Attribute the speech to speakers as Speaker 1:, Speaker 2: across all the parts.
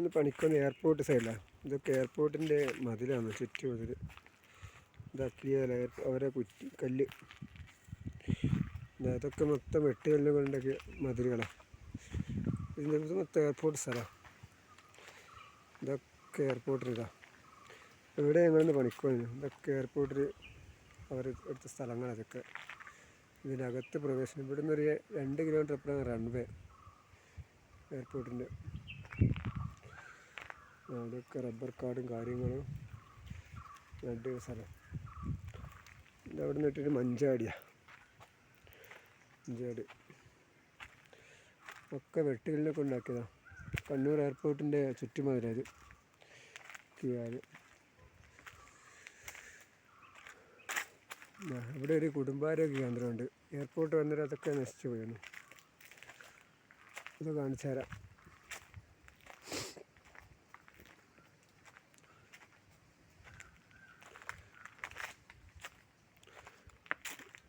Speaker 1: ഞങ്ങളിന്ന് പണിക്കുന്ന എയർപോർട്ട് സൈഡിലാണ്. ഇതൊക്കെ എയർപോർട്ടിൻ്റെ മതിലാണ്, ചുറ്റും മതിൽ. ഇതാക്കിയാൽ അവരെ കുറ്റി കല്ല്, അതൊക്കെ മൊത്തം വെട്ടുകല്ല് കൊണ്ടൊക്കെ മതിലുകളാണ്. ഇതിൻ്റെ മൊത്തം എയർപോർട്ട് സ്ഥലമാണ്. ഇതൊക്കെ എയർപോർട്ടിലിതാ. ഇവിടെ ഞങ്ങളിന്ന് പണിക്കുവാണ്. ഇതൊക്കെ എയർപോർട്ടിൽ അവർ എടുത്ത സ്ഥലങ്ങളാണ്. അതൊക്കെ ഇതിനകത്ത് പ്രവേശനം. ഇവിടെ നിന്നൊരു 2 കിലോമീറ്റർ അപ്പുറമാണ് റൺവേ എയർപോർട്ടിൻ്റെ. അവിടെയൊക്കെ റബ്ബർ കാടും കാര്യങ്ങളും അടിപൊളി സ്ഥലം. അവിടെ നിന്നിട്ടൊരു മഞ്ചാടിയാണ്. മഞ്ചാടി ഒക്കെ വെട്ടുകല്ലിനൊക്കെ ഉണ്ടാക്കിയതാണ്. കണ്ണൂർ എയർപോർട്ടിൻ്റെ ചുറ്റുമതിലത്. ഇവിടെ ഒരു കുടുംബാരോഗ്യ കേന്ദ്രമുണ്ട്. എയർപോർട്ട് വന്നിട്ട് അതൊക്കെ നശിച്ചു പോയിരുന്നു. ഇത് കാണിച്ചു തരാം.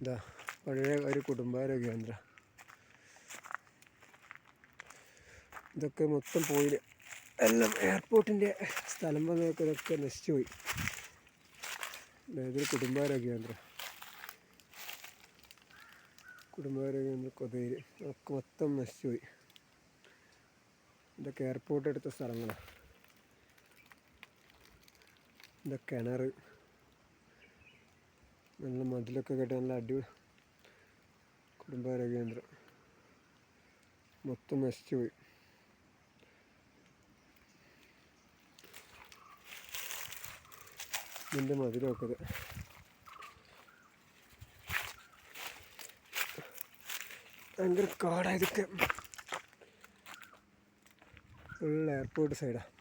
Speaker 1: ഇതാ പഴയ ഒരു കുടുംബാരോഗ്യ കേന്ദ്രം. ഇതൊക്കെ മൊത്തം പോയില്ല. എല്ലാം എയർപോർട്ടിൻ്റെ സ്ഥലം വന്നതൊക്കെ ഇതൊക്കെ നശിച്ചു പോയി. ഇതൊരു കുടുംബാരോഗ്യ കേന്ദ്രം. കുടുംബാരോഗ്യ കേന്ദ്രം കൊതയിൽ ഒക്കെ മൊത്തം നശിച്ചു പോയി. ഇതൊക്കെ എയർപോർട്ട് എടുത്ത സ്ഥലങ്ങളാണ്. ഇതൊക്കെ കിണർ, നല്ല മതിലൊക്കെ കേട്ട് നല്ല അടിപൊളി കുടുംബാരോഗ്യ കേന്ദ്രം മൊത്തം നശിച്ചു പോയി. ഇതിൻ്റെ മതിലൊക്കെ ഭയങ്കര കാടാണ്. ഇതൊക്കെ ഫുൾ എയർപോർട്ട് സൈഡാണ്.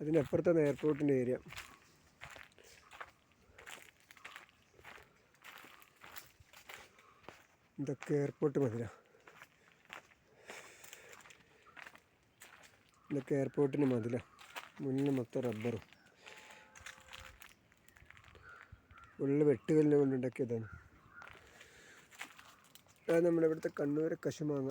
Speaker 1: അതിനപ്പുറത്താണ് എയർപോർട്ടിൻ്റെ ഏരിയ. ഇതൊക്കെ എയർപോർട്ട് മതിലാണ്. ഇതൊക്കെ എയർപോർട്ടിന് മതിലാണ്. മുന്നിൽ മൊത്തം റബ്ബറും ഉള്ള വെട്ടുകല്ലിനെ കൊണ്ടുണ്ടാക്കിയതാണ്. അത് നമ്മുടെ ഇവിടുത്തെ കണ്ണൂർ കശുമാങ്ങ.